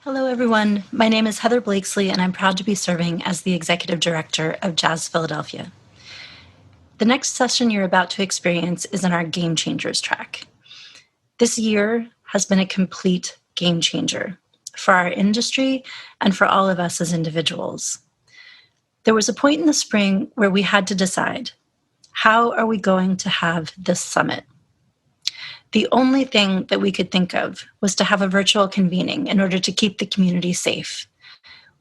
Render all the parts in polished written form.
Hello, everyone. My name is Heather Blakesley, and I'm proud to be serving as the Executive Director of Jazz Philadelphia. The next session you're about to experience is in our Game Changers track. This year has been a complete game changer for our industry and for all of us as individuals. There was a point in the spring where we had to decide, how are we going to have this summit? The only thing that we could think of was to have a virtual convening in order to keep the community safe.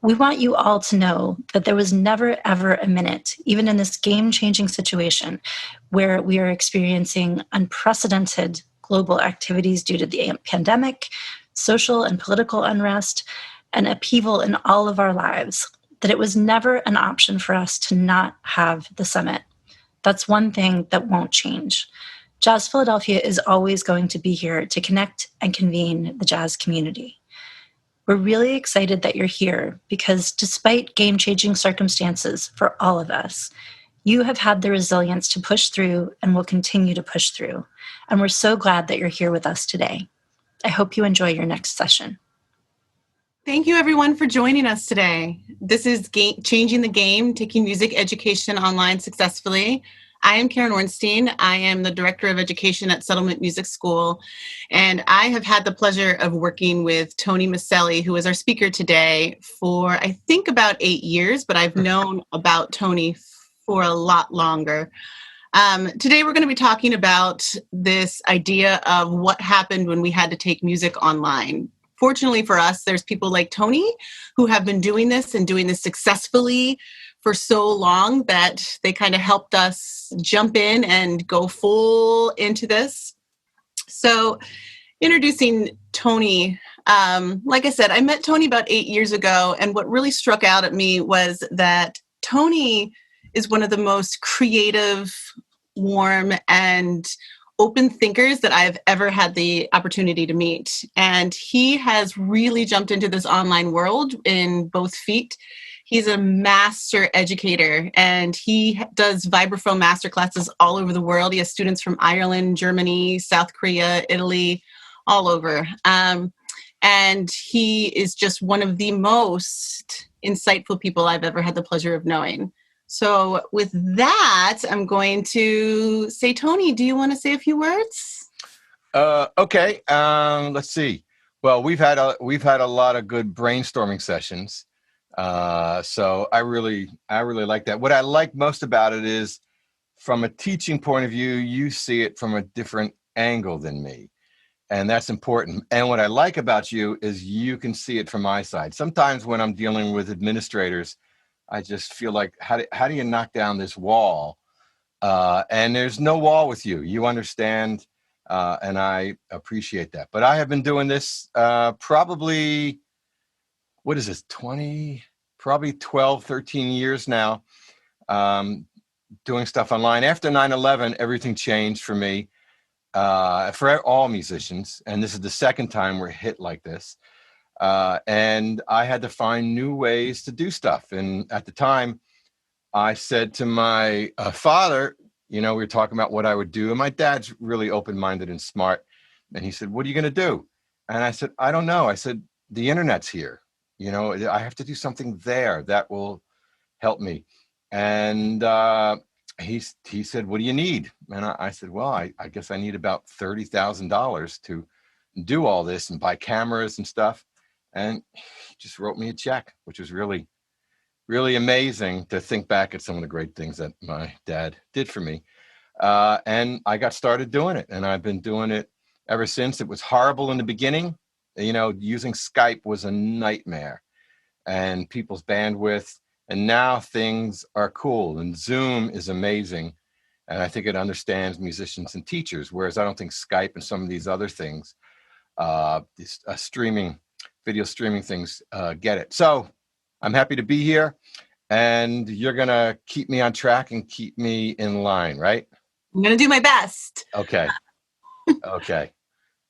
We want you all to know that there was never, ever a minute, even in this game-changing situation, where we are experiencing unprecedented global activities due to the pandemic, social and political unrest, and upheaval in all of our lives, that it was never an option for us to not have the summit. That's one thing that won't change. Jazz Philadelphia is always going to be here to connect and convene the jazz community. We're really excited that you're here because despite game-changing circumstances for all of us, you have had the resilience to push through and will continue to push through. And we're so glad that you're here with us today. I hope you enjoy your next session. Thank you, everyone, for joining us today. This is Changing the Game, Taking Music Education Online Successfully. I am Karin Orenstein. I am the Director of Education at Settlement Music School, and I have had the pleasure of working with Tony Miceli, who is our speaker today, for I think about 8 years, but I've known about Tony for a lot longer. Today we're going to be talking about this idea of what happened when we had to take music online. Fortunately for us, there's people like Tony who have been doing this and doing this successfully for so long that they kind of helped us jump in and go full into this. So introducing Tony, like I said, I met Tony about 8 years ago, and what really struck out at me was that Tony is one of the most creative, warm, and open thinkers that I've ever had the opportunity to meet. And he has really jumped into this online world in both feet. He's a master educator, and he does vibraphone masterclasses all over the world. He has students from Ireland, Germany, South Korea, Italy, all over. And he is just one of the most insightful people I've ever had the pleasure of knowing. So with that, I'm going to say, Tony, do you want to say a few words? Okay. Let's see. Well, we've had a lot of good brainstorming sessions. So I really like that. What I like most about it is, from a teaching point of view, you see it from a different angle than me. And that's important. And what I like about you is you can see it from my side. Sometimes when I'm dealing with administrators, I just feel like, how do you knock down this wall? And there's no wall with you. You understand, and I appreciate that. But I have been doing this probably, what is this, probably 12, 13 years now, doing stuff online. After 9/11, everything changed for me, for all musicians. And this is the second time we're hit like this. And I had to find new ways to do stuff. And at the time, I said to my father, we were talking about what I would do. And my dad's really open-minded and smart. And he said, "What are you going to do?" And I said, "I don't know." I said, "The internet's here. I have to do something there that will help me." And he said, "What do you need?" And I said, "Well, I guess I need about $30,000 to do all this and buy cameras and stuff." And he just wrote me a check, which was really, really amazing to think back at some of the great things that my dad did for me. And I got started doing it, and I've been doing it ever since. It was horrible in the beginning. Using Skype was a nightmare, and people's bandwidth. And now things are cool, and Zoom is amazing. And I think it understands musicians and teachers, whereas I don't think Skype and some of these other things, video streaming things, get it. So I'm happy to be here, and you're going to keep me on track and keep me in line, right? I'm going to do my best. Okay. Okay.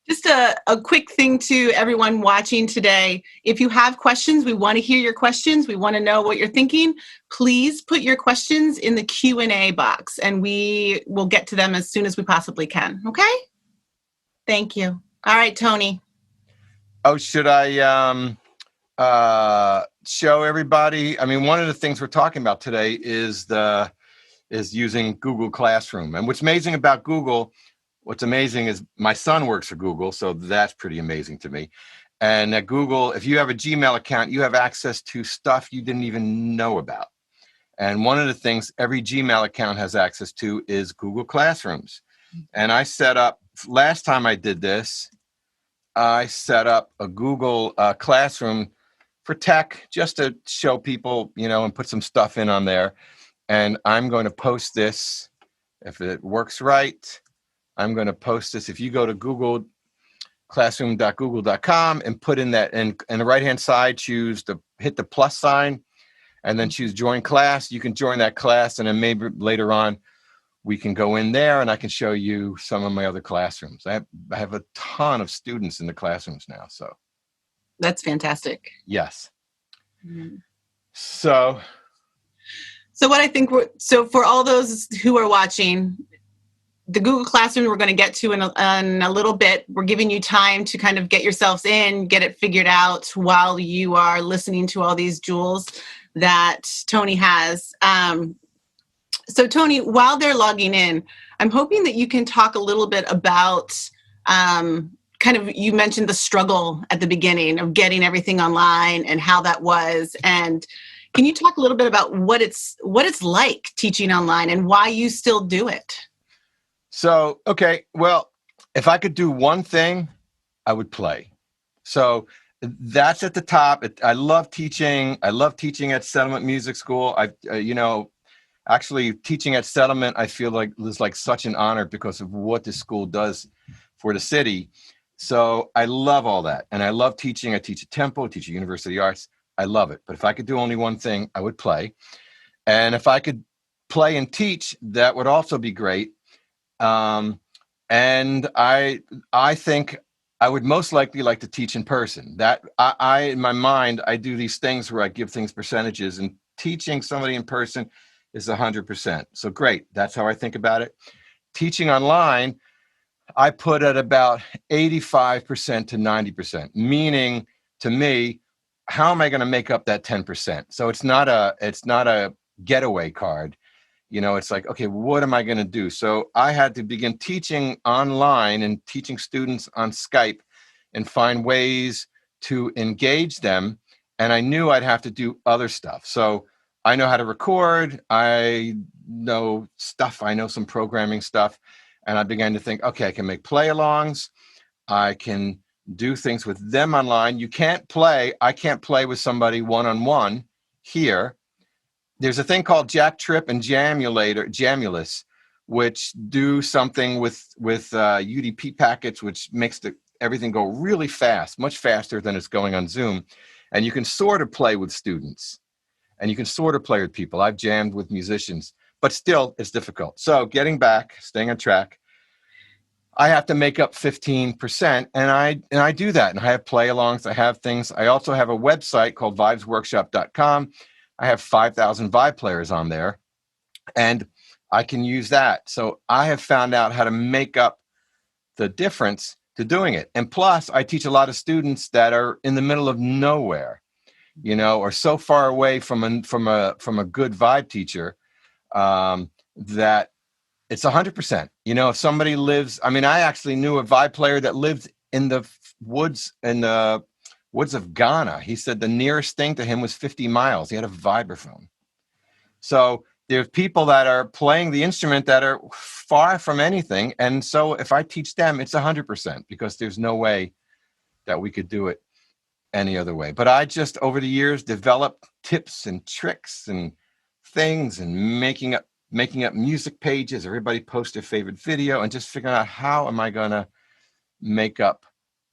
Just a quick thing to everyone watching today. If you have questions, we want to hear your questions. We want to know what you're thinking. Please put your questions in the Q&A box, and we will get to them as soon as we possibly can. Okay? Thank you. All right, Tony. Oh, should I show everybody. I mean, one of the things we're talking about today is using Google Classroom. And what's amazing about Google, what's amazing is my son works for Google, so that's pretty amazing to me. And at Google, if you have a Gmail account, you have access to stuff you didn't even know about. And one of the things every Gmail account has access to is Google Classrooms. And I set up, last time I did this, I set up a Google Classroom for tech just to show people, and put some stuff in on there. And I'm going to post this, if it works right, I'm going to post this. If you go to Google, classroom.google.com and put in that, and the right-hand side, hit the plus sign, and then choose join class. You can join that class, and then maybe later on, we can go in there and I can show you some of my other classrooms. I have a ton of students in the classrooms now. So that's fantastic. Yes. Mm-hmm. So what I think, so for all those who are watching, the Google Classroom we're going to get to in a little bit. We're giving you time to kind of get yourselves in, get it figured out while you are listening to all these jewels that Tony has. So Tony, while they're logging in, I'm hoping that you can talk a little bit about you mentioned the struggle at the beginning of getting everything online and how that was. And can you talk a little bit about what it's like teaching online and why you still do it? So, okay, well, if I could do one thing, I would play. So that's at the top. I love teaching. I love teaching at Settlement Music School. Actually, teaching at Settlement, I feel like is like such an honor because of what the school does for the city. So I love all that. And I love teaching. I teach at Temple, I teach at University of Arts. I love it. But if I could do only one thing, I would play. And if I could play and teach, that would also be great. And I think I would most likely like to teach in person. That I in my mind, I do these things where I give things percentages, and teaching somebody in person is 100%. So great. That's how I think about it. Teaching online, I put at about 85% to 90%, meaning to me, how am I going to make up that 10%? So it's not a getaway card. It's like, okay, what am I going to do? So I had to begin teaching online and teaching students on Skype and find ways to engage them. And I knew I'd have to do other stuff. So I know how to record. I know stuff. I know some programming stuff. And I began to think, okay, I can make play-alongs. I can do things with them online. I can't play with somebody one-on-one here. There's a thing called Jack Trip and Jamulus, which do something with UDP packets, which makes everything go really fast, much faster than it's going on Zoom. And you can sort of play with students, and you can sort of play with people. I've jammed with musicians, but still it's difficult. So staying on track, I have to make up 15%, and I do that. And I have play-alongs. I have things. I also have a website called vibesworkshop.com. I have 5,000 Vibe players on there, and I can use that. So I have found out how to make up the difference to doing it. And plus, I teach a lot of students that are in the middle of nowhere, or so far away from a good Vibe teacher that it's 100%. If somebody lives, I actually knew a Vibe player that lived in the woods of Ghana. He said the nearest thing to him was 50 miles. He had a vibraphone. So there's people that are playing the instrument that are far from anything. And so if I teach them, it's 100% because there's no way that we could do it any other way. But I just, over the years, developed tips and tricks and things and making up music pages. Everybody post their favorite video and just figuring out how am I going to make up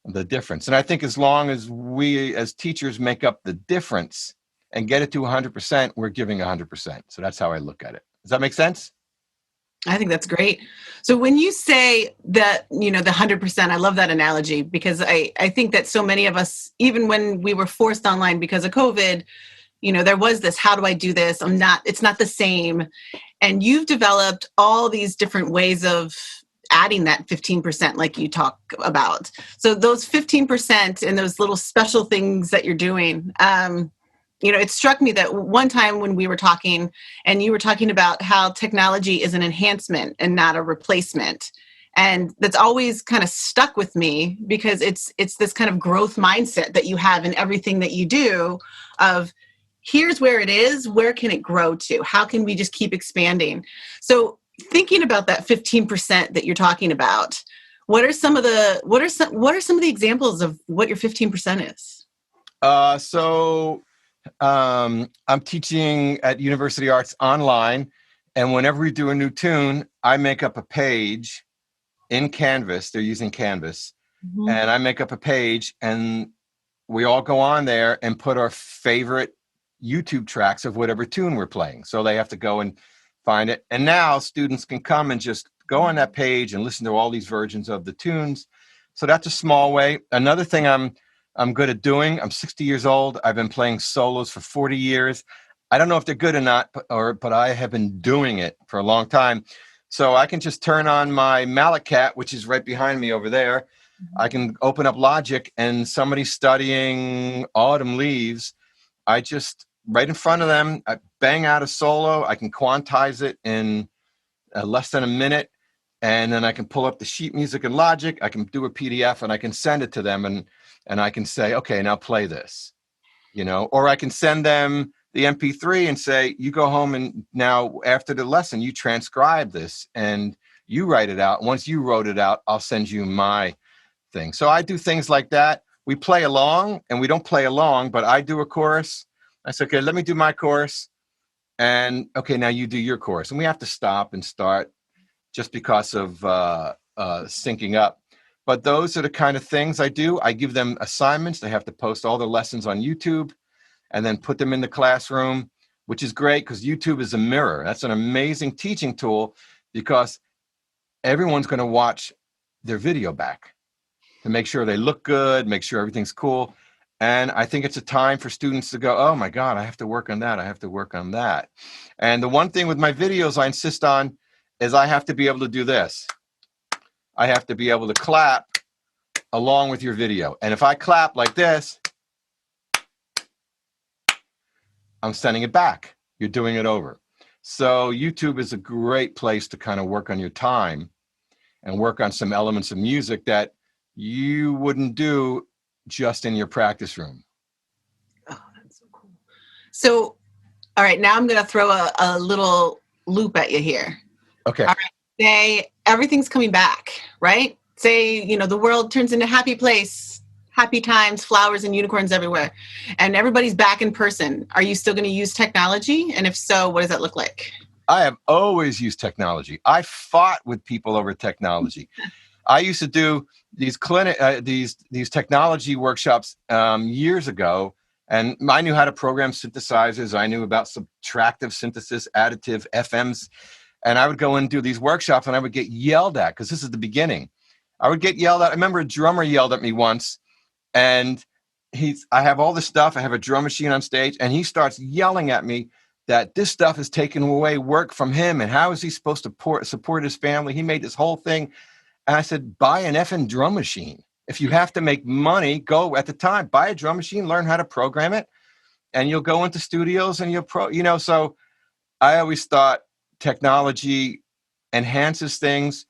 the difference. And I think as long as we as teachers make up the difference and get it to 100%, we're giving 100%. So that's how I look at it. Does that make sense? I think that's great. So when you say that, the 100%, I love that analogy because I think that so many of us, even when we were forced online because of COVID, there was this, how do I do this? It's not the same. And you've developed all these different ways of adding that 15% like you talk about. So those 15% and those little special things that you're doing, it struck me that one time when we were talking and you were talking about how technology is an enhancement and not a replacement. And that's always kind of stuck with me because it's this kind of growth mindset that you have in everything that you do of here's where it is, where can it grow to? How can we just keep expanding? So thinking about that 15% that you're talking about, what are some of the examples of what your 15% is? I'm teaching at University Arts online, and whenever we do a new tune, I make up a page in Canvas. They're using Canvas, and I make up a page, and we all go on there and put our favorite YouTube tracks of whatever tune we're playing. So they have to go and find it. And now students can come and just go on that page and listen to all these versions of the tunes. So that's a small way. Another thing I'm good at doing, I'm 60 years old. I've been playing solos for 40 years. I don't know if they're good or not, but I have been doing it for a long time. So I can just turn on my Malacat, which is right behind me over there. I can open up Logic, and somebody's studying Autumn Leaves. I just, right in front of them, I bang out a solo. I can quantize it in less than a minute. And then I can pull up the sheet music in Logic. I can do a PDF and I can send it to them. And I can say, okay, now play this, or I can send them the MP3 and say, you go home and now after the lesson, you transcribe this and you write it out. Once you wrote it out, I'll send you my thing. So I do things like that. We play along, and we don't play along, but I do a chorus. I say, okay, let me do my chorus. And okay, now you do your chorus. And we have to stop and start just because of syncing up. But those are the kind of things I do. I give them assignments. They have to post all their lessons on YouTube and then put them in the classroom, which is great because YouTube is a mirror. That's an amazing teaching tool because everyone's going to watch their video back to make sure they look good, make sure everything's cool. And I think it's a time for students to go, oh my God, I have to work on that. I have to work on that. And the one thing with my videos I insist on is I have to be able to do this. I have to be able to clap along with your video. And if I clap like this, I'm sending it back. You're doing it over. So YouTube is a great place to kind of work on your time and work on some elements of music that you wouldn't do just in your practice room. Oh, that's so cool. So, all right, now I'm going to throw a little loop at you here. Okay. All right. Say everything's coming back, right? Say, the world turns into a happy place, happy times, flowers and unicorns everywhere, and everybody's back in person. Are you still going to use technology? And if so, what does that look like? I have always used technology. I fought with people over technology. I used to do these these technology workshops years ago, and I knew how to program synthesizers. I knew about subtractive synthesis, additive, FMs, and I would go and do these workshops, and I would get yelled at because this is the beginning. I would get yelled at. I remember a drummer yelled at me once, and I have all this stuff. I have a drum machine on stage, and he starts yelling at me that this stuff is taking away work from him, and how is he supposed to support his family? He made this whole thing. And I said, buy an effing drum machine. If you have to make money, buy a drum machine, learn how to program it, and you'll go into studios and so I always thought technology enhances things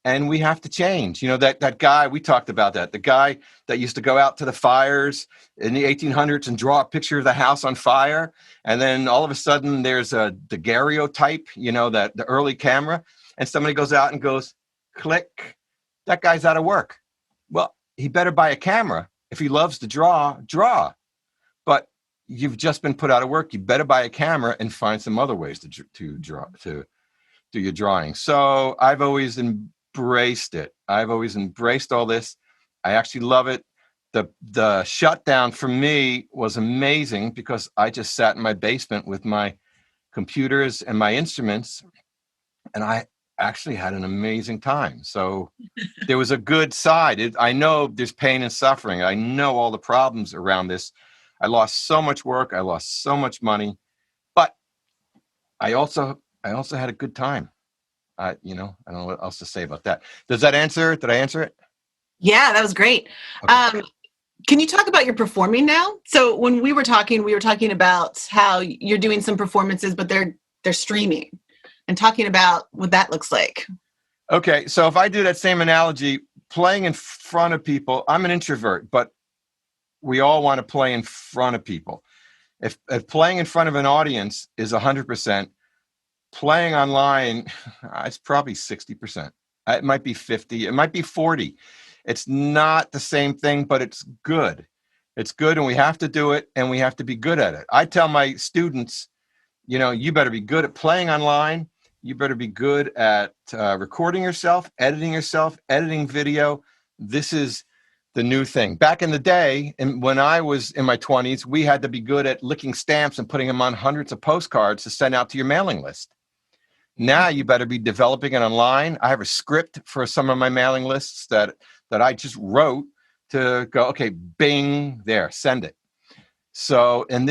and we have to change. That guy, we talked about that, the guy that used to go out to the fires in the 1800s and draw a picture of the house on fire. And then all of a sudden there's a daguerreotype, the early camera, and somebody goes out and goes, click. That guy's out of work. Well, he better buy a camera. If he loves to draw. But you've just been put out of work. You better buy a camera and find some other ways to draw, to do your drawing. So I've always embraced it. I've always embraced all this. I actually love it. The shutdown for me was amazing because I just sat in my basement with my computers and my instruments, and I actually had an amazing time. So there was a good side. I know there's pain and suffering. I know all the problems around this. I lost so much work. I lost so much money, but I also had a good time. I don't know what else to say about that. Does that answer it? Did I answer it? Yeah, that was great. Okay. Can you talk about your performing now? So when we were talking about how you're doing some performances, but they're streaming, and talking about what that looks like. Okay, so if I do that same analogy, playing in front of people, I'm an introvert, but we all want to play in front of people. If playing in front of an audience is 100%, playing online, it's probably 60%. It might be 50, it might be 40. It's not the same thing, but it's good. It's good, and we have to do it, and we have to be good at it. I tell my students, you better be good at playing online. You better be good at recording yourself, editing video. This is the new thing. Back in the day, and when I was in my 20s, we had to be good at licking stamps and putting them on hundreds of postcards to send out to your mailing list. Now you better be developing it online. I have a script for some of my mailing lists that I just wrote to go, okay, bing, there, send it. So, and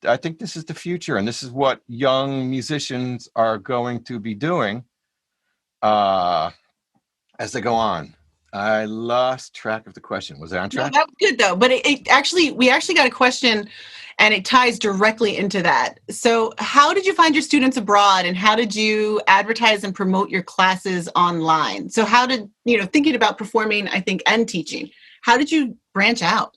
I think this is the future, and this is what young musicians are going to be doing as they go on. I lost track of the question. Was I on track? No, that was good though. But we actually got a question, and it ties directly into that. So how did you find your students abroad, and how did you advertise and promote your classes online? So how did, thinking about performing, I think, and teaching, how did you branch out?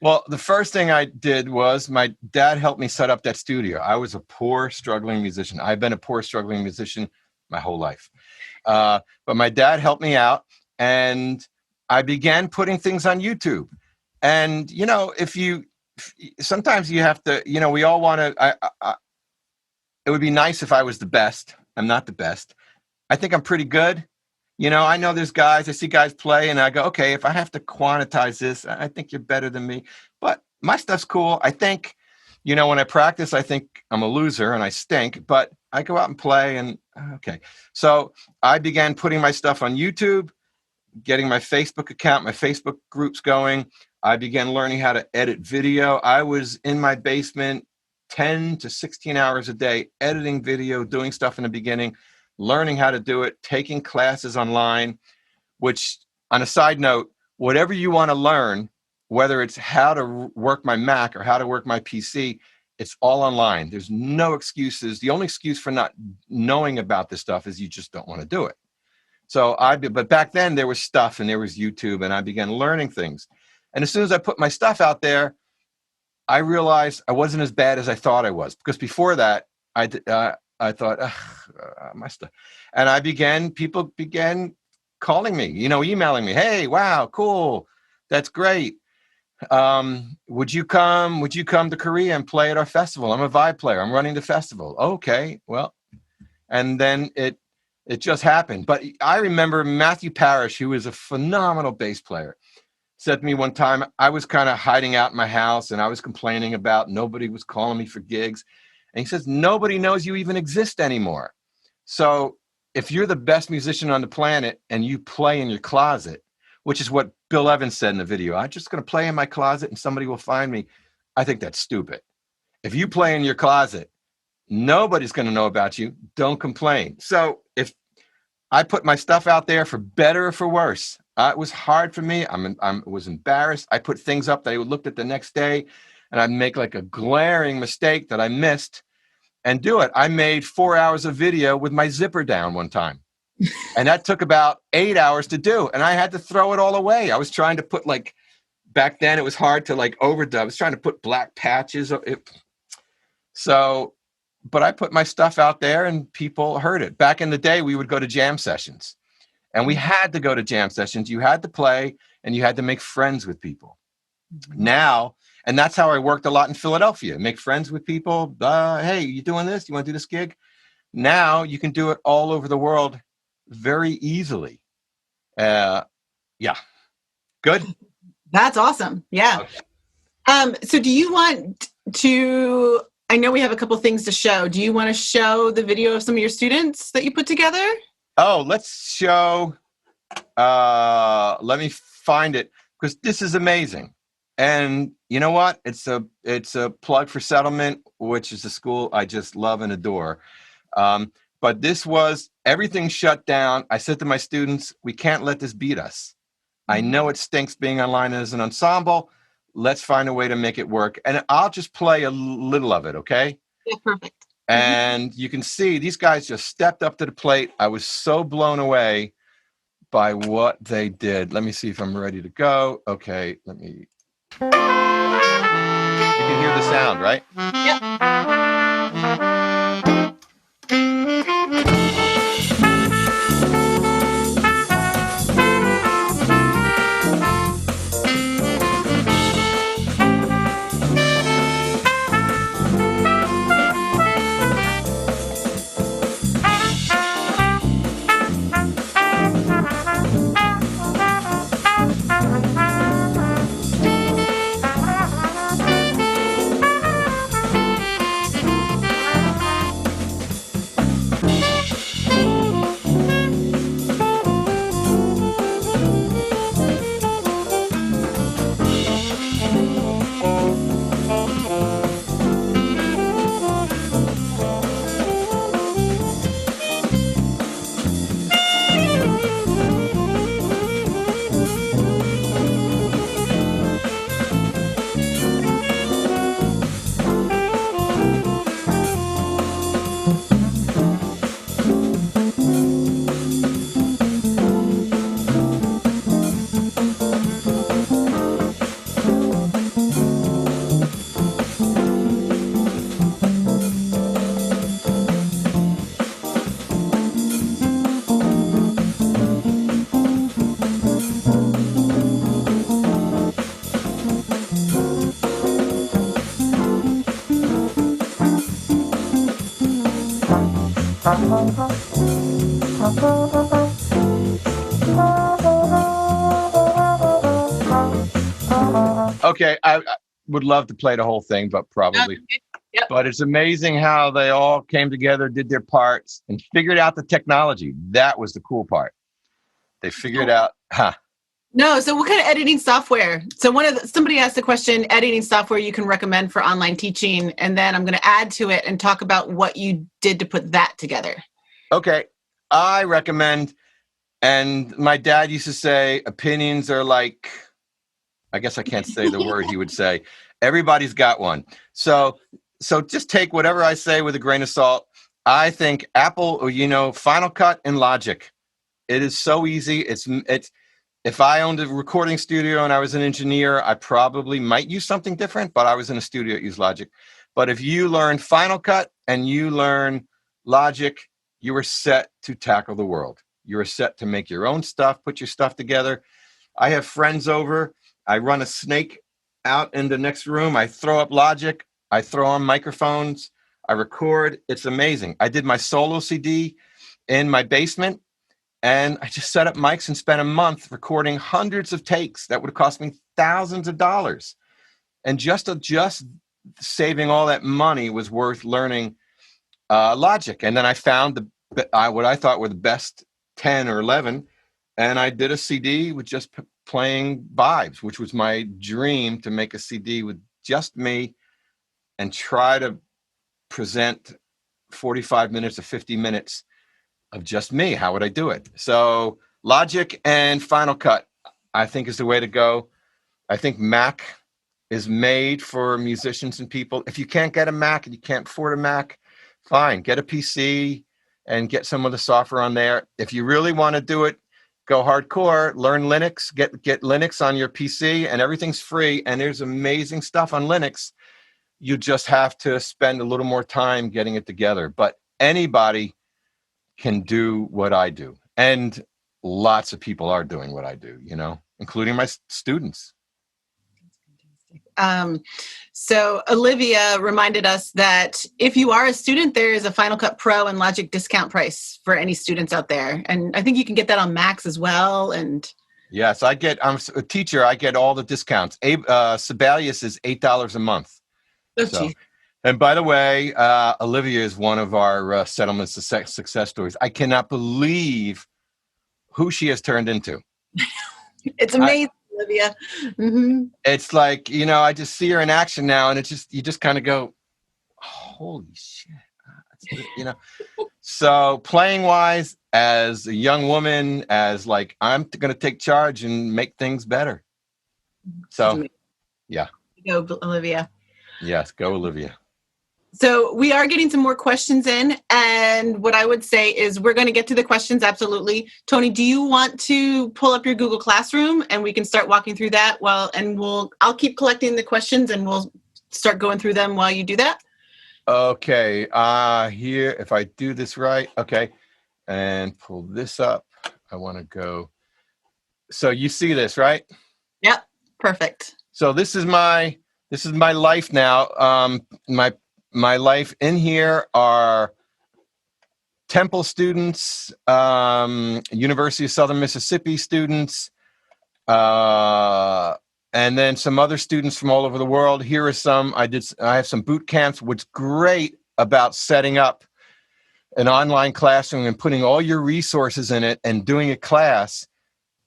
Well, the first thing I did was my dad helped me set up that studio. I was a poor, struggling musician. I've been a poor, struggling musician my whole life. But my dad helped me out, and I began putting things on YouTube. And, sometimes you have to, we all want to, it would be nice if I was the best. I'm not the best. I think I'm pretty good. I know there's guys, I see guys play, and I go, okay, if I have to quantize this, I think you're better than me. But my stuff's cool. I think, when I practice, I think I'm a loser and I stink, but I go out and play, and okay. So I began putting my stuff on YouTube, getting my Facebook account, my Facebook groups going. I began learning how to edit video. I was in my basement 10 to 16 hours a day, editing video, doing stuff in the beginning, learning how to do it, taking classes online, which, on a side note, whatever you want to learn, whether it's how to work my Mac or how to work my PC, it's all online. There's no excuses. The only excuse for not knowing about this stuff is you just don't want to do it. So but back then there was stuff, and there was YouTube, and I began learning things. And as soon as I put my stuff out there, I realized I wasn't as bad as I thought I was, because before that, I thought, my stuff. And people began calling me, emailing me. Hey, wow, cool. That's great. Would you come to Korea and play at our festival? I'm a vibe player. I'm running the festival. Okay, well, and then it just happened. But I remember Matthew Parrish, who is a phenomenal bass player, said to me one time, I was kind of hiding out in my house, and I was complaining about nobody was calling me for gigs. And he says, nobody knows you even exist anymore. So if you're the best musician on the planet and you play in your closet, which is what Bill Evans said in the video, I'm just going to play in my closet and somebody will find me. I think that's stupid. If you play in your closet, nobody's going to know about you. Don't complain. So if I put my stuff out there, for better or for worse, it was hard for me. I was embarrassed. I put things up that I looked at the next day, and I'd make like a glaring mistake that I missed and do it. I made 4 hours of video with my zipper down one time. And that took about 8 hours to do. And I had to throw it all away. I was trying to put, back then it was hard to overdub. I was trying to put black patches. But I put my stuff out there and people heard it. Back in the day, we would go to jam sessions. And we had to go to jam sessions. You had to play, and you had to make friends with people. Now, and that's how I worked a lot in Philadelphia. Make friends with people. Hey, you doing this? You want to do this gig? Now you can do it all over the world very easily. Yeah. Good. That's awesome. Yeah. Okay. So do you want to, I know we have a couple things to show. Do you want to show the video of some of your students that you put together? Oh, let's show, let me find it, because this is amazing. And you know what? It's a plug for Settlement, which is a school I just love and adore. But this was, everything shut down. I said to my students, we can't let this beat us. I know it stinks being online as an ensemble. Let's find a way to make it work. And I'll just play a little of it, okay? Yeah, perfect. And you can see these guys just stepped up to the plate. I was so blown away by what they did. Let me see if I'm ready to go. Okay, let me. You can hear the sound, right? Yep. Okay, I would love to play the whole thing, but probably. Yep. But it's amazing how they all came together, did their parts, and figured out the technology. That was the cool part. They figured out, No, so what kind of editing software? So somebody asked the question, editing software you can recommend for online teaching, and then I'm going to add to it and talk about what you did to put that together. Okay, I recommend, and my dad used to say, opinions are like, I guess I can't say the word he would say. Everybody's got one. So just take whatever I say with a grain of salt. I think Apple, Final Cut and Logic. It is so easy. It's if I owned a recording studio and I was an engineer, I probably might use something different, but I was in a studio that used Logic. But if you learn Final Cut and you learn Logic, you are set to tackle the world. You are set to make your own stuff, put your stuff together. I have friends over. I run a snake out in the next room. I throw up Logic. I throw on microphones. I record. It's amazing. I did my solo CD in my basement, and I just set up mics and spent a month recording hundreds of takes that would have cost me thousands of dollars. And just saving all that money was worth learning Logic. And then I found what I thought were the best 10 or 11, and I did a CD with just playing vibes, which was my dream, to make a CD with just me and try to present 45 minutes or 50 minutes of just me. How would I do it? So Logic and Final Cut, I think, is the way to go. I think Mac is made for musicians and people. If you can't get a Mac and you can't afford a Mac, fine, get a PC and get some of the software on there. If you really want to do it, go hardcore, learn Linux, get Linux on your PC, and everything's free. And there's amazing stuff on Linux. You just have to spend a little more time getting it together. But anybody can do what I do. And lots of people are doing what I do, including my students. So Olivia reminded us that if you are a student, there is a Final Cut Pro and Logic discount price for any students out there. And I think you can get that on Macs as well. And yes, I'm a teacher. I get all the discounts. Sibelius is $8 a month. So, and by the way, Olivia is one of our settlement success stories. I cannot believe who she has turned into. It's amazing, Olivia. Mm-hmm. It's like, I just see her in action now, and you just kind of go, holy shit. So playing wise, as a young woman, as like, I'm going to take charge and make things better. So, yeah. Go, Olivia. Yes, go, Olivia. So we are getting some more questions in, and what I would say is we're going to get to the questions. Absolutely. Tony, do you want to pull up your Google Classroom and we can start walking through that? I'll keep collecting the questions and we'll start going through them while you do that. Okay. Here, if I do this right, okay, and pull this up, I want to go. So you see this, right? Yep. Perfect. So this is my life now. My life in here are Temple students, University of Southern Mississippi students, and then some other students from all over the world. Here are some. I have some boot camps. What's great about setting up an online classroom and putting all your resources in it and doing a class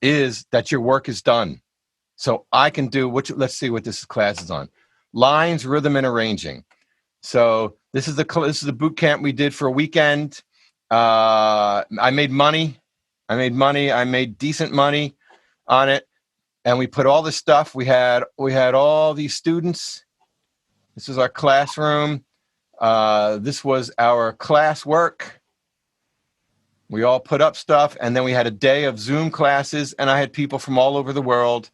is that your work is done. So I can do let's see what this class is on. Lines, rhythm, and arranging. So this is the boot camp we did for a weekend. I made money. I made decent money on it. And we put all this stuff. We had all these students. This is our classroom. This was our class work. We all put up stuff. And then we had a day of Zoom classes. And I had people from all over the world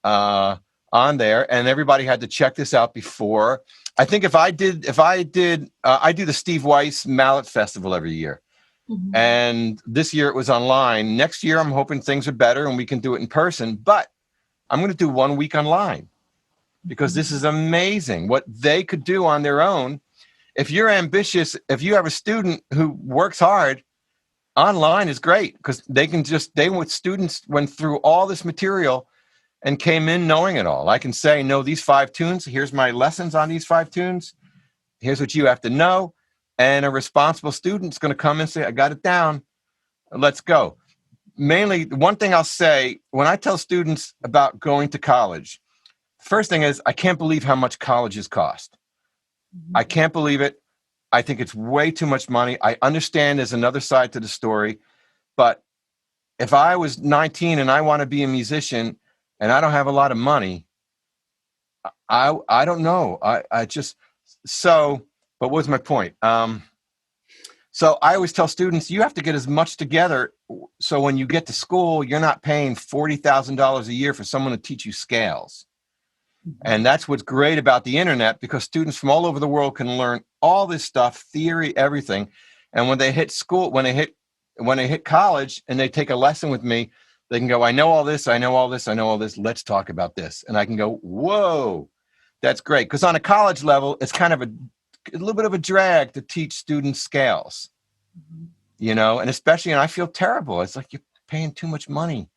on there. And everybody had to check this out before. I think I do the Steve Weiss Mallet Festival every year. Mm-hmm. And this year it was online. Next year, I'm hoping things are better and we can do it in person, but I'm going to do 1 week online because this is amazing what they could do on their own. If you're ambitious, if you have a student who works hard, online is great because students went through all this material and came in knowing it all. I can say, know these 5 tunes. Here's my lessons on these 5 tunes. Here's what you have to know. And a responsible student's going to come and say, I got it down. Let's go. Mainly, one thing I'll say, when I tell students about going to college, first thing is, I can't believe how much colleges cost. I can't believe it. I think it's way too much money. I understand there's another side to the story. But if I was 19 and I want to be a musician, and I don't have a lot of money, I don't know. But what's my point? So I always tell students, you have to get as much together so when you get to school, you're not paying $40,000 a year for someone to teach you scales. Mm-hmm. And that's what's great about the internet, because students from all over the world can learn all this stuff, theory, everything. And when they hit school, when they hit college and they take a lesson with me, they can go, I know all this, I know all this, I know all this. Let's talk about this. And I can go, whoa, that's great. Because on a college level, it's kind of a little bit of a drag to teach students scales, and especially, and I feel terrible. It's like you're paying too much money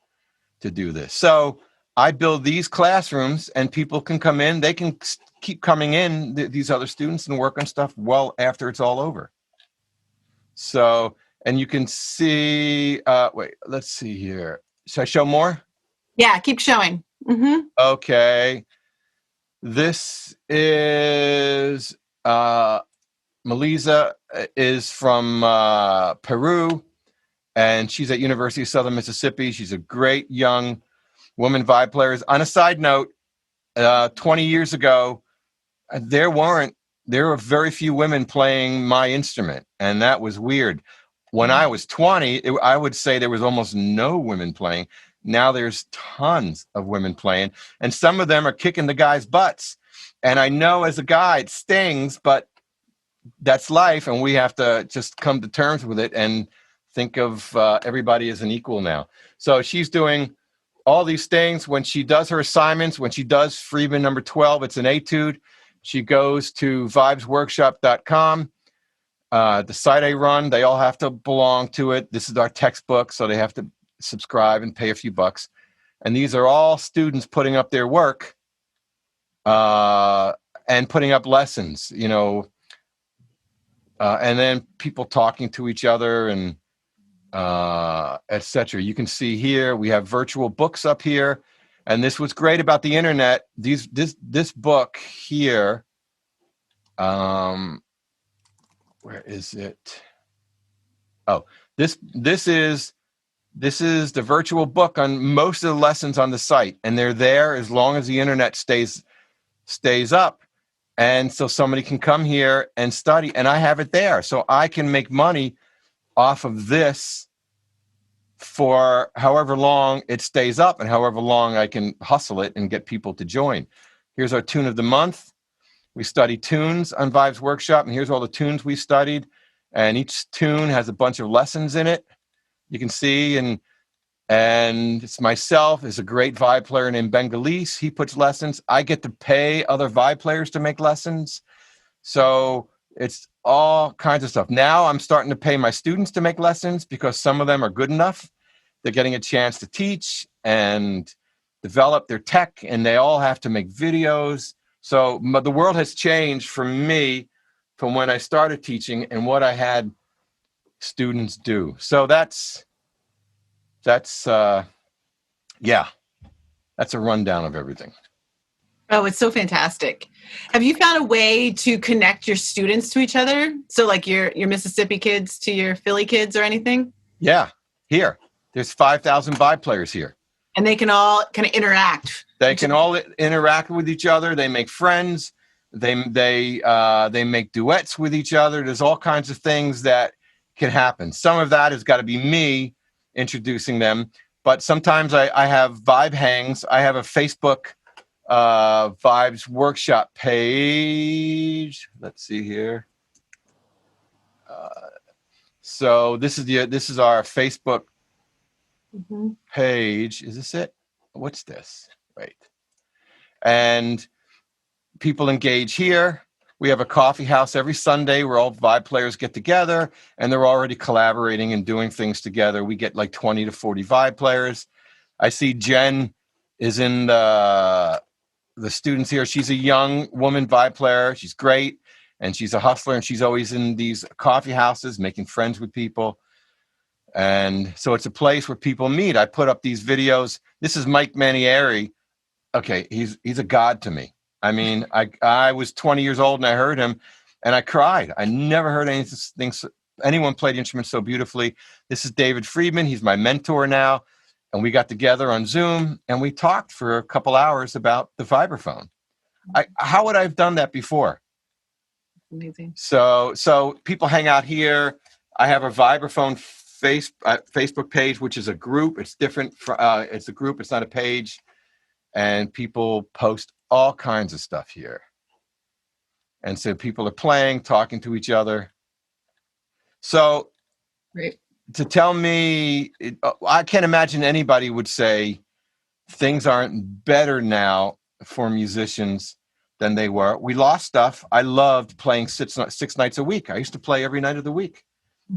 to do this. So I build these classrooms and people can come in. They can keep coming in, these other students, and work on stuff well after it's all over. So, and you can see, wait, let's see here. Should I show more? Yeah, keep showing. Mm-hmm. Okay. This is Melissa is from Peru, and she's at University of Southern Mississippi. She's a great young woman vibe player. On a side note, 20 years ago, there were very few women playing my instrument, and that was weird. When I was 20, I would say there was almost no women playing. Now there's tons of women playing, and some of them are kicking the guys' butts. And I know as a guy it stings, but that's life, and we have to just come to terms with it and think of everybody as an equal now. So she's doing all these things. When she does her assignments, when she does Friedman number 12, it's an etude. She goes to vibesworkshop.com. The site I run, they all have to belong to it. This is our textbook, so they have to subscribe and pay a few bucks. And these are all students putting up their work and putting up lessons, and then people talking to each other and etc. You can see here we have virtual books up here, and this was great about the internet. This book here. where is it? Oh, this is the virtual book on most of the lessons on the site, and they're there as long as the internet stays up. And so somebody can come here and study, and I have it there. So I can make money off of this for however long it stays up and however long I can hustle it and get people to join. Here's our tune of the month. We study tunes on Vibes Workshop, and here's all the tunes we studied. And each tune has a bunch of lessons in it. You can see, and it's myself, is a great vibe player named Bengalese. He puts lessons. I get to pay other vibe players to make lessons. So it's all kinds of stuff. Now I'm starting to pay my students to make lessons because some of them are good enough. They're getting a chance to teach and develop their tech, and they all have to make videos. So the world has changed for me from when I started teaching and what I had students do. So that's a rundown of everything. Oh, it's so fantastic. Have you found a way to connect your students to each other? So like your Mississippi kids to your Philly kids or anything? Yeah, here. There's 5,000 vibe players here. And they can all kind of interact. They can all interact with each other. They make friends. They make duets with each other. There's all kinds of things that can happen. Some of that has got to be me introducing them. But sometimes I have vibe hangs. I have a Facebook Vibes Workshop page. Let's see here. So this is our Facebook page. Is this it? What's this? Wait. And people engage here. We have a coffee house every Sunday where all vibe players get together, and they're already collaborating and doing things together. We get like 20 to 40 vibe players. I see Jen is in the students here. She's a young woman vibe player. She's great, and she's a hustler, and she's always in these coffee houses making friends with people. And so it's a place where people meet. I put up these videos. This is Mike Manieri. Okay, he's a god to me. I mean, I was 20 years old and I heard him and I cried. I never heard anyone play the instrument so beautifully. This is David Friedman. He's my mentor now. And we got together on Zoom and we talked for a couple hours about the vibraphone. How would I have done that before? Amazing. So people hang out here. I have a vibraphone Facebook page, which is a group. It's different. It's a group. It's not a page. And people post all kinds of stuff here. And so people are playing, talking to each other. So Great. To tell me, I can't imagine anybody would say things aren't better now for musicians than they were. We lost stuff. I loved playing six nights a week. I used to play every night of the week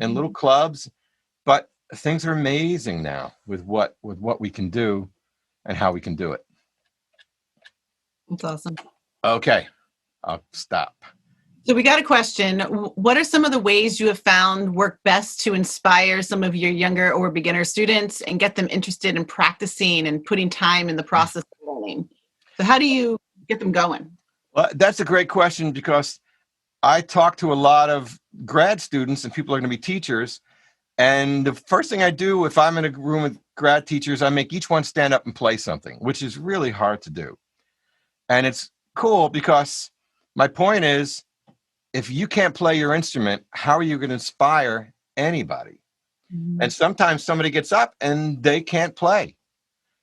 in little clubs, but things are amazing now with what we can do and how we can do it. That's awesome. Okay, I'll stop. So we got a question. What are some of the ways you have found work best to inspire some of your younger or beginner students and get them interested in practicing and putting time in the process of learning? So how do you get them going? Well, that's a great question because I talk to a lot of grad students and people are going to be teachers. And the first thing I do if I'm in a room with grad teachers, I make each one stand up and play something, which is really hard to do. And it's cool because my point is, if you can't play your instrument, how are you going to inspire anybody? Mm-hmm. And sometimes somebody gets up and they can't play.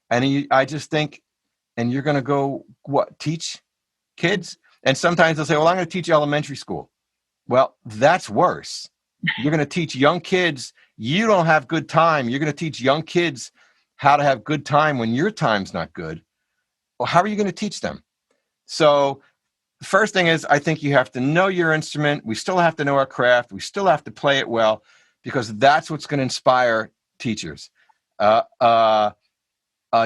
And I just think, and you're going to go, what, teach kids? And sometimes they'll say, well, I'm going to teach elementary school. Well, that's worse. You're going to teach young kids. You don't have good time. You're going to teach young kids how to have good time when your time's not good. Well, how are you going to teach them? So the first thing is, I think you have to know your instrument. We still have to know our craft. We still have to play it well because that's what's going to inspire teachers. A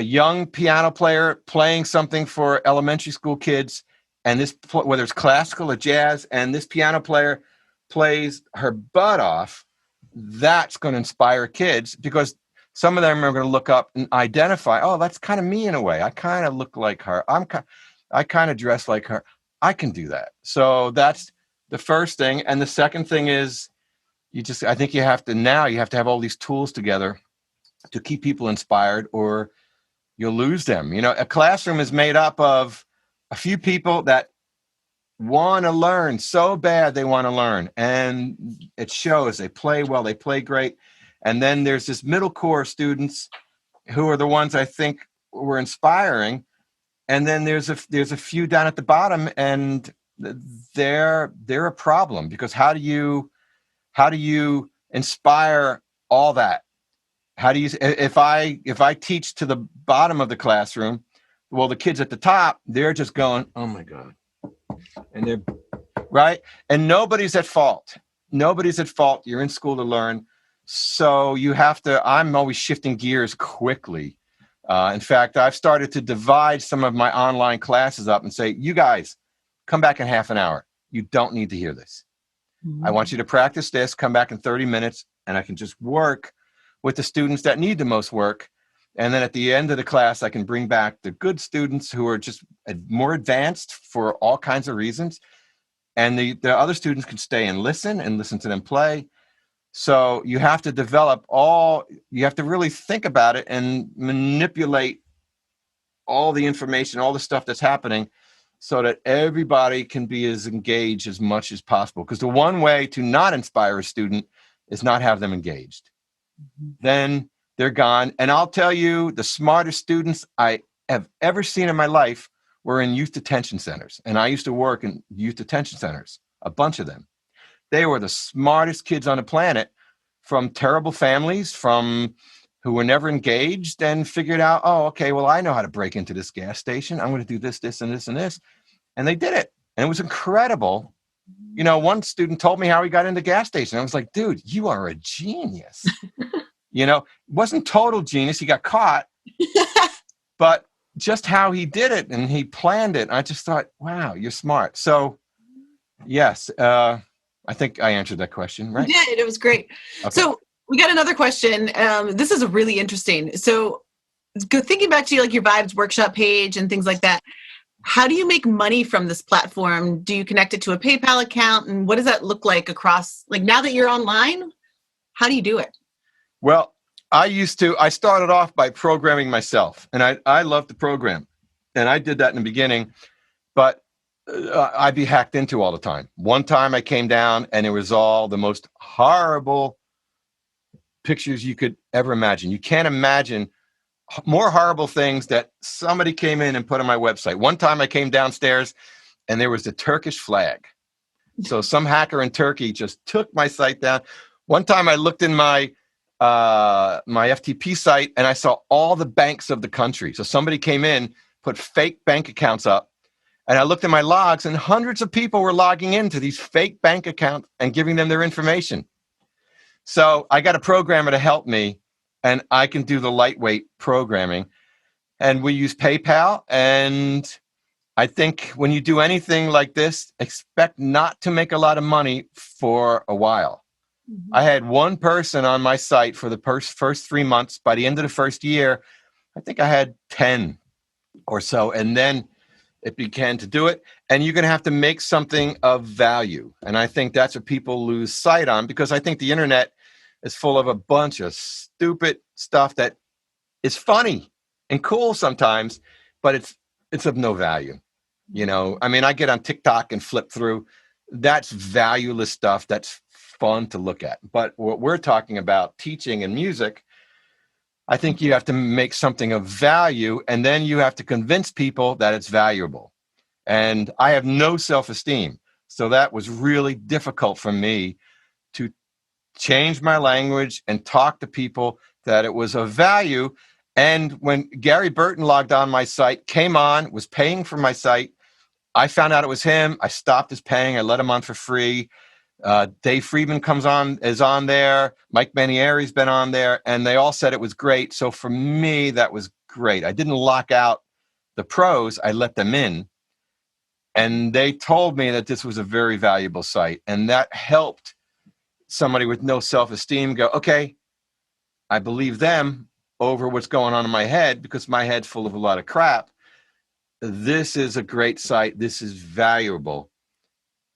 young piano player playing something for elementary school kids, and this, whether it's classical or jazz, and this piano player plays her butt off, that's going to inspire kids because some of them are going to look up and identify, oh, that's kind of me in a way. I kind of look like her. I kind of dress like her. I can do that. So that's the first thing. And the second thing is I think you have to have all these tools together to keep people inspired, or you'll lose them. A classroom is made up of a few people that want to learn so bad, they want to learn. And it shows. They play well, they play great. And then there's this middle core of students who are the ones I think were inspiring. And then there's a few down at the bottom, and they're a problem, because how do you inspire all that? How do you, if I teach to the bottom of the classroom, well, the kids at the top, they're just going, oh my God. And they're right. And nobody's at fault. You're in school to learn. So I'm always shifting gears quickly. In fact, I've started to divide some of my online classes up and say, you guys, come back in half an hour. You don't need to hear this. I want you to practice this, come back in 30 minutes, and I can just work with the students that need the most work. And then at the end of the class, I can bring back the good students who are just more advanced for all kinds of reasons. And the other students can stay and listen to them play. So you have to you have to really think about it and manipulate all the information, all the stuff that's happening, so that everybody can be as engaged as much as possible. Because the one way to not inspire a student is not have them engaged. Then they're gone. And I'll tell you, the smartest students I have ever seen in my life were in youth detention centers. And I used to work in youth detention centers, a bunch of them. They were the smartest kids on the planet, from terrible families, who were never engaged, and figured out, oh, okay, well, I know how to break into this gas station. I'm going to do this, this, and this, and this. And they did it. And it was incredible. One student told me how he got into the gas station. I was like, dude, you are a genius. It wasn't total genius. He got caught, but just how he did it and he planned it. I just thought, wow, you're smart. So yes, I think I answered that question, right? You did. It was great. Okay. So we got another question. This is really interesting. So thinking back to your Vibes workshop page and things like that, how do you make money from this platform? Do you connect it to a PayPal account? And what does that look like across, now that you're online, how do you do it? Well, I started off by programming myself, and I love to program, and I did that in the beginning, but I'd be hacked into all the time. One time I came down and it was all the most horrible pictures you could ever imagine. You can't imagine more horrible things that somebody came in and put on my website. One time I came downstairs and there was the Turkish flag. So some hacker in Turkey just took my site down. One time I looked in my FTP site and I saw all the banks of the country. So somebody came in, put fake bank accounts up, and I looked at my logs, and hundreds of people were logging into these fake bank accounts and giving them their information. So I got a programmer to help me, and I can do the lightweight programming. And we use PayPal. And I think when you do anything like this, expect not to make a lot of money for a while. I had one person on my site for the first 3 months. By the end of the first year, I think I had 10 or so. And then it began to do it. And you're going to have to make something of value. And I think that's what people lose sight on, because I think the internet is full of a bunch of stupid stuff that is funny and cool sometimes, but it's of no value. I get on TikTok and flip through. That's valueless stuff. That's fun to look at. But what we're talking about, teaching and music, I think you have to make something of value, and then you have to convince people that it's valuable. And I have no self-esteem. So that was really difficult for me to change my language and talk to people that it was of value. And when Gary Burton logged on my site, came on, was paying for my site, I found out it was him. I stopped his paying. I let him on for free. Dave Friedman is on there. Mike Manieri's been on there, and they all said it was great. So for me, that was great. I didn't lock out the pros. I let them in, and they told me that this was a very valuable site, and that helped somebody with no self-esteem go, okay, I believe them over what's going on in my head, because my head's full of a lot of crap. This is a great site. This is valuable.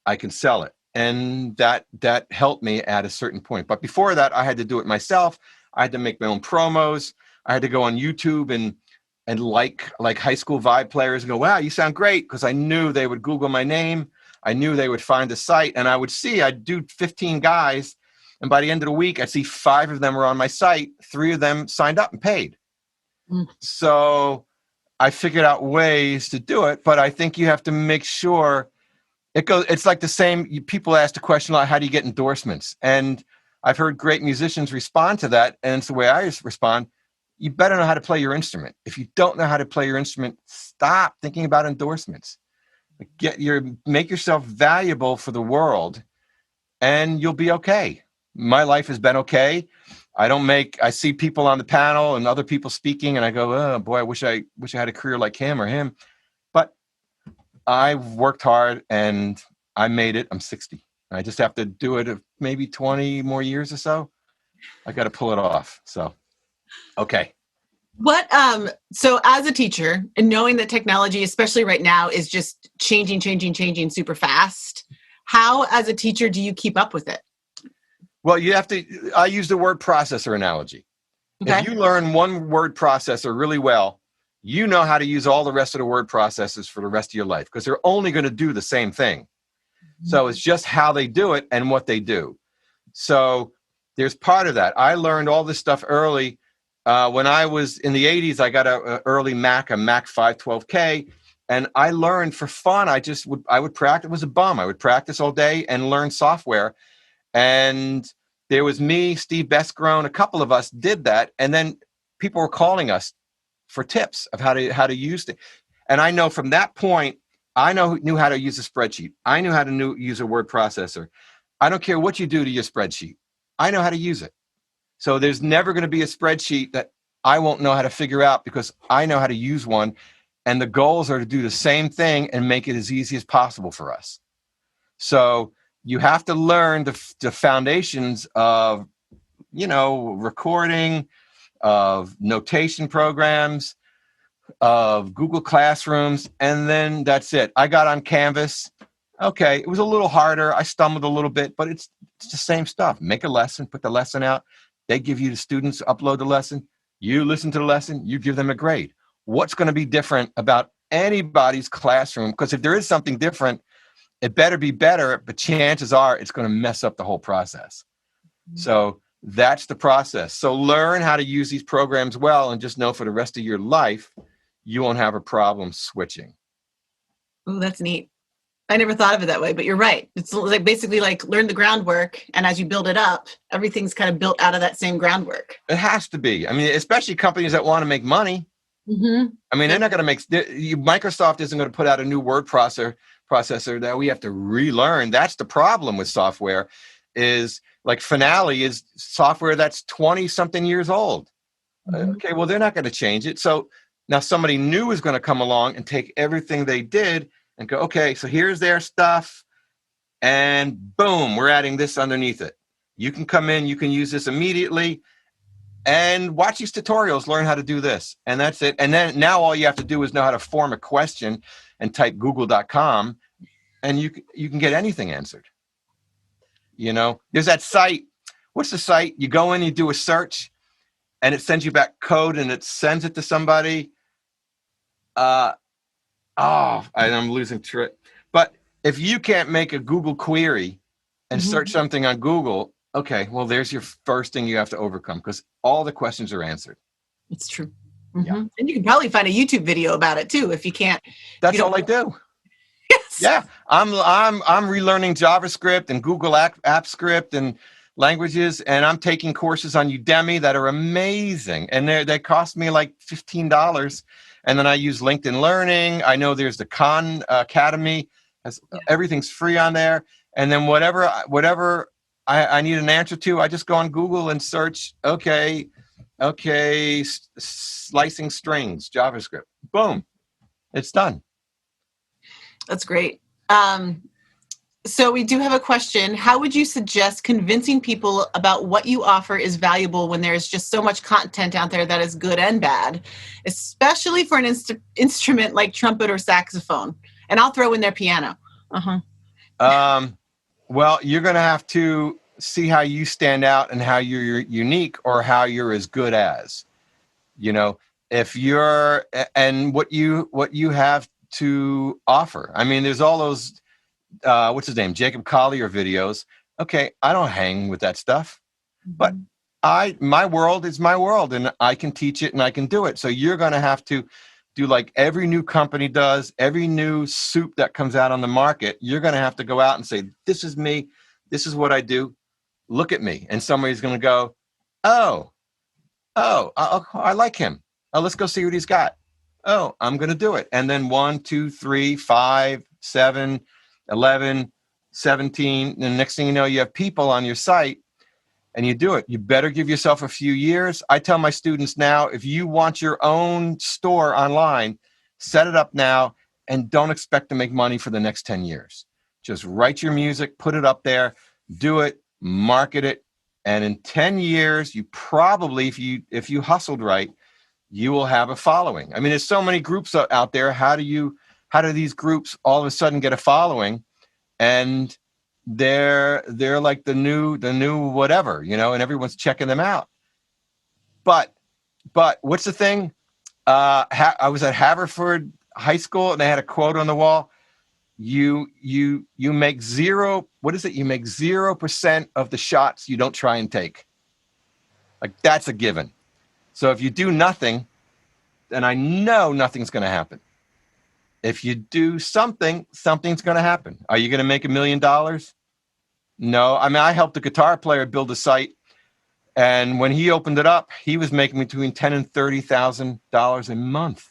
I can sell it. and that helped me at a certain point. But before that, I had to do it myself. I had to make my own promos. I had to go on YouTube and like high school vibe players and go, wow, you sound great, because I knew they would Google my name. I knew they would find the site, and I'd do 15 guys, and by the end of the week, I'd see 5 of them were on my site. 3 of them signed up and paid. So I figured out ways to do it, but I think you have to make sure it's like the same. People ask the question, like, how do you get endorsements? And I've heard great musicians respond to that. And it's the way I respond. You better know how to play your instrument. If you don't know how to play your instrument, stop thinking about endorsements. Make yourself valuable for the world, and you'll be okay. My life has been okay. I see people on the panel and other people speaking, and I go, oh boy, I wish I had a career like him or him. But I've worked hard and I made it. I'm 60. I just have to do it maybe 20 more years or so. I got to pull it off. So, okay. So as a teacher, and knowing that technology, especially right now, is just changing super fast, how as a teacher do you keep up with it? Well, I use the word processor analogy. Okay. If you learn one word processor really well, you know how to use all the rest of the word processors for the rest of your life, because they're only going to do the same thing. So it's just how they do it and what they do. So there's part of that. I learned all this stuff early. When I was in the 80s, I got an early Mac, a Mac 512K, and I learned for fun. I would practice. It was a bum. I would practice all day and learn software. And there was me, Steve Beskrone, a couple of us did that. And then people were calling us for tips of how to use it. And I know from that point, I knew how to use a spreadsheet. I knew how to use a word processor. I don't care what you do to your spreadsheet. I know how to use it. So there's never going to be a spreadsheet that I won't know how to figure out, because I know how to use one. And the goals are to do the same thing and make it as easy as possible for us. So you have to learn the foundations of, recording, of notation programs, of Google Classrooms, and then that's it. I got on Canvas. Okay, it was a little harder. I stumbled a little bit, but it's the same stuff. Make a lesson, put the lesson out. They give you the students, upload the lesson. You listen to the lesson, you give them a grade. What's going to be different about anybody's classroom? Because if there is something different, it better be better, but chances are it's going to mess up the whole process. So that's the process. So learn how to use these programs well, and just know for the rest of your life, you won't have a problem switching. Oh, that's neat. I never thought of it that way, but you're right. It's like basically like learn the groundwork, and as you build it up, everything's kind of built out of that same groundwork. It has to be. I mean, especially companies that want to make money. Mm-hmm. I mean, they're not going to Microsoft isn't going to put out a new word processor that we have to relearn. That's the problem with software, is like Finale is software that's 20 something years old. Mm-hmm. Okay, well, they're not going to change it. So now somebody new is going to come along and take everything they did and go, okay, so here's their stuff, and boom, we're adding this underneath it. You can come in, you can use this immediately, and watch these tutorials, learn how to do this, and that's it. And then now all you have to do is know how to form a question and type google.com, and you can get anything answered. There's that site. What's the site? You go in, you do a search, and it sends you back code, and it sends it to somebody. I'm losing track. But if you can't make a Google query and search something on Google, okay, well, there's your first thing you have to overcome, because all the questions are answered. It's true. Mm-hmm. Yeah. And you can probably find a YouTube video about it too, if you can't. That's all I do. Yes. Yeah. I'm relearning JavaScript and Google AppScript and languages, and I'm taking courses on Udemy that are amazing. And they cost me like $15. And then I use LinkedIn Learning. I know there's the Khan Academy. Everything's free on there. And then whatever I need an answer to, I just go on Google and search, okay, slicing strings, JavaScript. Boom. It's done. That's great. So we do have a question. How would you suggest convincing people about what you offer is valuable when there's just so much content out there that is good and bad, especially for an instrument like trumpet or saxophone? And I'll throw in their piano. Well, you're going to have to see how you stand out and how you're unique or how you're as good as, you know, if you're and what you have to offer. I mean, there's all those what's his name? Jacob Collier videos. Okay, I don't hang with that stuff, but my world is my world and I can teach it and I can do it. So you're going to have to do like every new company does, every new soup that comes out on the market. You're going to have to go out and say, this is me. This is what I do. Look at me. And somebody's going to go, oh, I like him. Oh, let's go see what he's got. Oh, I'm going to do it. And then 1, 2, 3, 5, 7, 11, 17. And the next thing you know, you have people on your site and you do it. You better give yourself a few years. I tell my students now, if you want your own store online, set it up now and don't expect to make money for the next 10 years. Just write your music, put it up there, do it, market it. And in 10 years, you probably, if you hustled right, you will have a following. I mean, there's so many groups out there. How do these groups all of a sudden get a following? And they're like the new whatever, you know, and everyone's checking them out. But what's the thing? I was at Haverford High School and they had a quote on the wall. You make zero. What is it? You make 0% of the shots you don't try and take. Like that's a given. So if you do nothing, then I know nothing's going to happen. If you do something, something's going to happen. Are you going to make $1 million? No. I mean, I helped a guitar player build a site, and when he opened it up, he was making between $10,000 and $30,000 a month.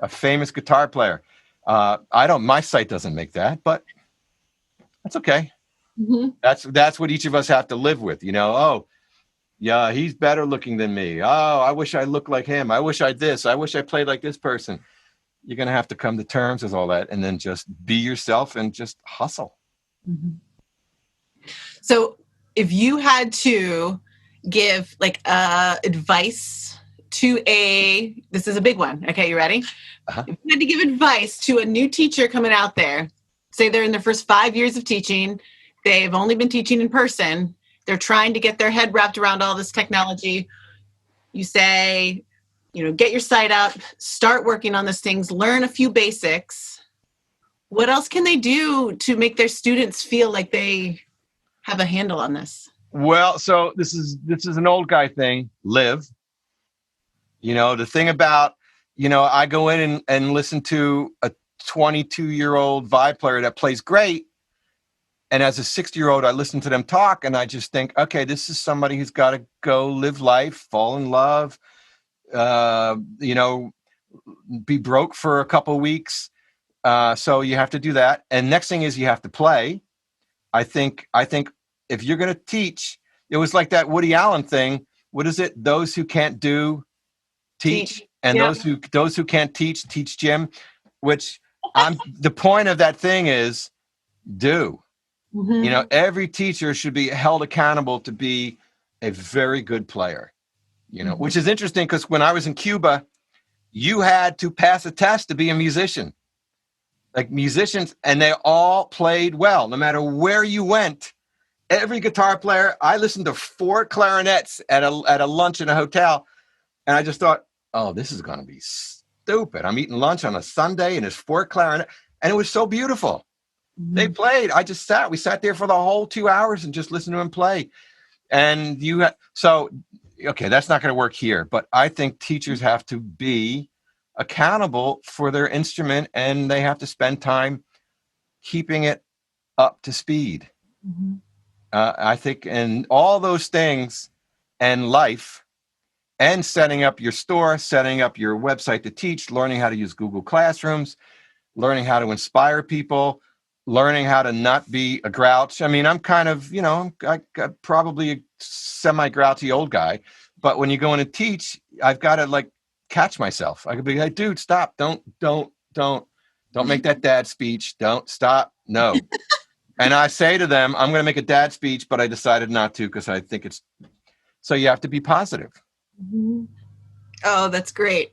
A famous guitar player. My site doesn't make that, but that's okay. Mm-hmm. That's what each of us have to live with, you know. Oh, yeah, he's better looking than me. Oh, I wish I looked like him. I wish I wish I played like this person. You're going to have to come to terms with all that and then just be yourself and just hustle. Mm-hmm. So if you had to give like advice to this is a big one. Okay, you ready? Uh-huh. If you had to give advice to a new teacher coming out there, say they're in their first 5 years of teaching, they've only been teaching in person, they're trying to get their head wrapped around all this technology. You say, you know, get your site up, start working on these things, learn a few basics. What else can they do to make their students feel like they have a handle on this? Well, so this is an old guy thing. Live. You know, the thing about, you know, I go in and listen to a 22-year-old vibe player that plays great. And as a 60-year-old, I listen to them talk and I just think, okay, this is somebody who's got to go live life, fall in love, you know, be broke for a couple of weeks. So you have to do that. And next thing is you have to play. I think if you're going to teach, it was like that Woody Allen thing. What is it? Those who can't do, teach. And yeah. those who can't teach Jim, which the point of that thing is do. Mm-hmm. You know, every teacher should be held accountable to be a very good player, you know, mm-hmm. which is interesting because when I was in Cuba, you had to pass a test to be a musician. Like musicians, and they all played well. No matter where you went, every guitar player, I listened to 4 clarinets at a lunch in a hotel, and I just thought, oh, this is going to be stupid. I'm eating lunch on a Sunday, and there's 4 clarinet, and it was so beautiful. Mm-hmm. They played. We sat there for the whole 2 hours and just listened to them play. And okay, that's not going to work here, but I think teachers have to be accountable for their instrument and they have to spend time keeping it up to speed. Mm-hmm. I think, and all those things and life and setting up your store, setting up your website to teach, learning how to use Google Classrooms, learning how to inspire people, learning how to not be a grouch. I mean, I'm kind of, you know, I'm probably a semi-grouchy old guy, but when you go in and teach, I've got to like catch myself. I could be like, dude, stop. Don't make that dad speech. Don't stop. No. And I say to them, I'm going to make a dad speech, but I decided not to because I think so you have to be positive. Mm-hmm. Oh, that's great.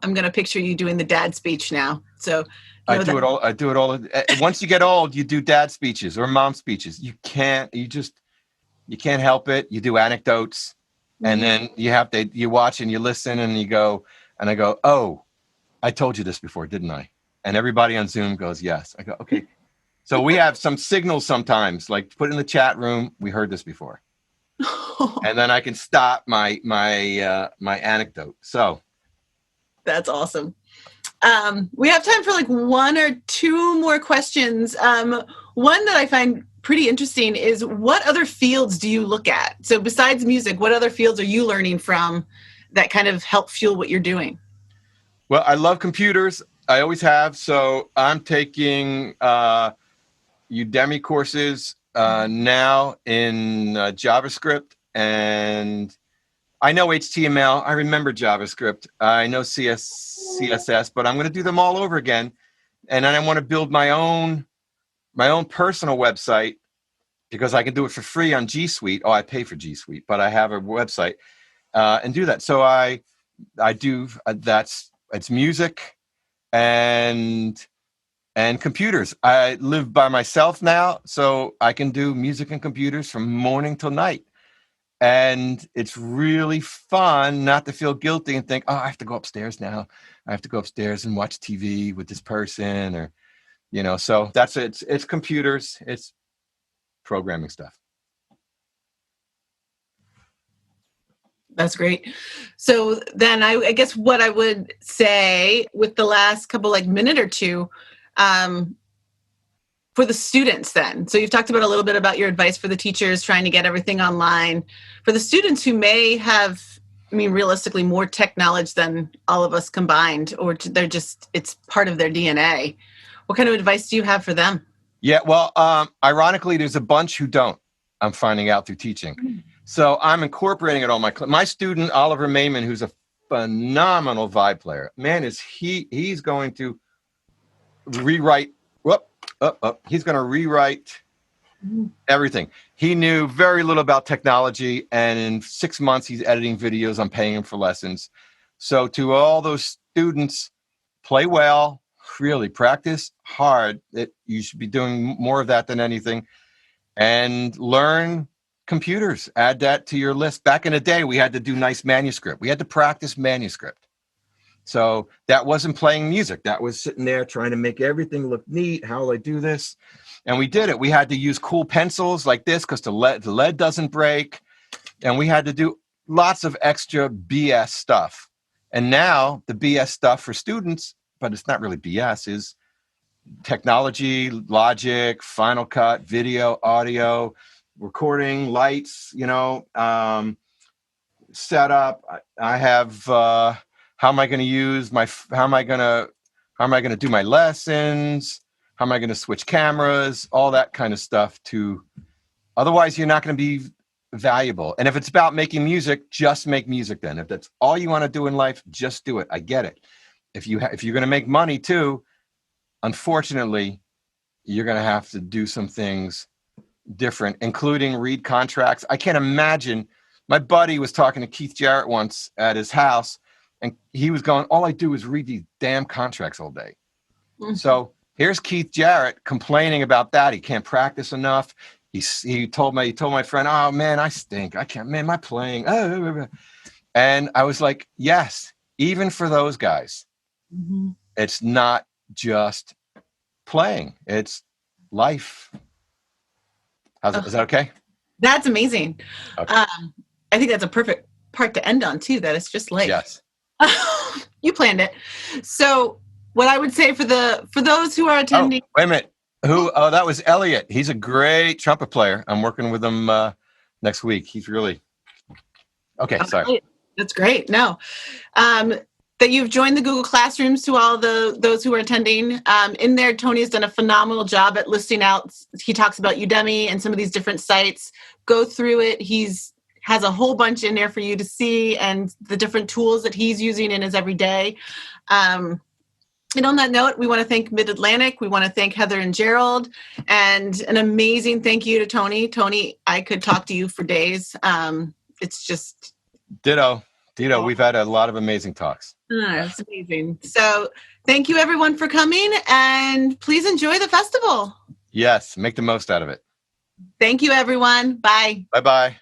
I'm going to picture you doing the dad speech now. So I do it all. Once you get old, you do dad speeches or mom speeches. You can't help it. You do anecdotes, and then you watch and you listen and you go, and I go, oh, I told you this before, didn't I? And everybody on Zoom goes, yes. I go, okay. So we have some signals sometimes, like put in the chat room, we heard this before. And then I can stop my anecdote. So that's awesome. We have time for like one or two more questions. One that I find pretty interesting is, what other fields do you look at? So besides music, what other fields are you learning from that kind of help fuel what you're doing? Well, I love computers. I always have. So I'm taking Udemy courses now in JavaScript, and I know HTML. I remember JavaScript. I know CSS, but I'm going to do them all over again. And then I want to build my own personal website, because I can do it for free on G Suite. Oh, I pay for G Suite, but I have a website and do that. So I do it's music and computers. I live by myself now, so I can do music and computers from morning till night. And it's really fun not to feel guilty and think, oh, I have to go upstairs now. I have to go upstairs and watch TV with this person, or, so that's it. It's computers. It's programming stuff. That's great. So then I guess what I would say with the last couple minute or two, for the students then. So you've talked about a little bit about your advice for the teachers trying to get everything online. For the students who may have, realistically more tech knowledge than all of us combined, or it's part of their DNA. What kind of advice do you have for them? Yeah, well, ironically, there's a bunch who don't. I'm finding out through teaching. So I'm incorporating it all. My student, Oliver Mayman, who's a phenomenal vibe player. Man, he's going to rewrite. He's going to rewrite everything. He knew very little about technology, and in 6 months, he's editing videos. I'm paying him for lessons. So to all those students, play well, really practice hard. You should be doing more of that than anything, and learn computers. Add that to your list. Back in the day, we had to do nice manuscript. We had to practice manuscript. So that wasn't playing music. That was sitting there trying to make everything look neat. How will I do this? And we did it. We had to use cool pencils like this because the lead doesn't break. And we had to do lots of extra BS stuff. And now the BS stuff for students, but it's not really BS, is technology, Logic, Final Cut, video, audio, recording, lights, setup. I have... how am I going to use how am I going to do my lessons? How am I going to switch cameras? All that kind of stuff otherwise you're not going to be valuable. And if it's about making music, just make music then. If that's all you want to do in life, just do it. I get it. If you're going to make money too, unfortunately, you're going to have to do some things different, including read contracts. I can't imagine. My buddy was talking to Keith Jarrett once at his house, and he was going, all I do is read these damn contracts all day. Mm-hmm. So here's Keith Jarrett complaining about that. He can't practice enough. He told my friend, oh man, I stink. I can't, man, my playing. And I was like, yes, even for those guys, It's not just playing. It's life. Is that okay? That's amazing. Okay. I think that's a perfect part to end on too, that it's just life. Yes. You planned it. So what I would say for those who are attending. Oh, wait a minute. That was Elliot. He's a great trumpet player. I'm working with him next week. He's really okay. Sorry. That's great. No, that you've joined the Google Classrooms, to all those who are attending. In there, Tony has done a phenomenal job at listing out. He talks about Udemy and some of these different sites. Go through it. Has a whole bunch in there for you to see, and the different tools that he's using in his everyday. And on that note, we want to thank Mid-Atlantic. We want to thank Heather and Gerald, and an amazing thank you to Tony. Tony, I could talk to you for days. It's just... Ditto. Dito, we've had a lot of amazing talks. It's amazing. So thank you everyone for coming, and please enjoy the festival. Yes, make the most out of it. Thank you, everyone. Bye. Bye-bye.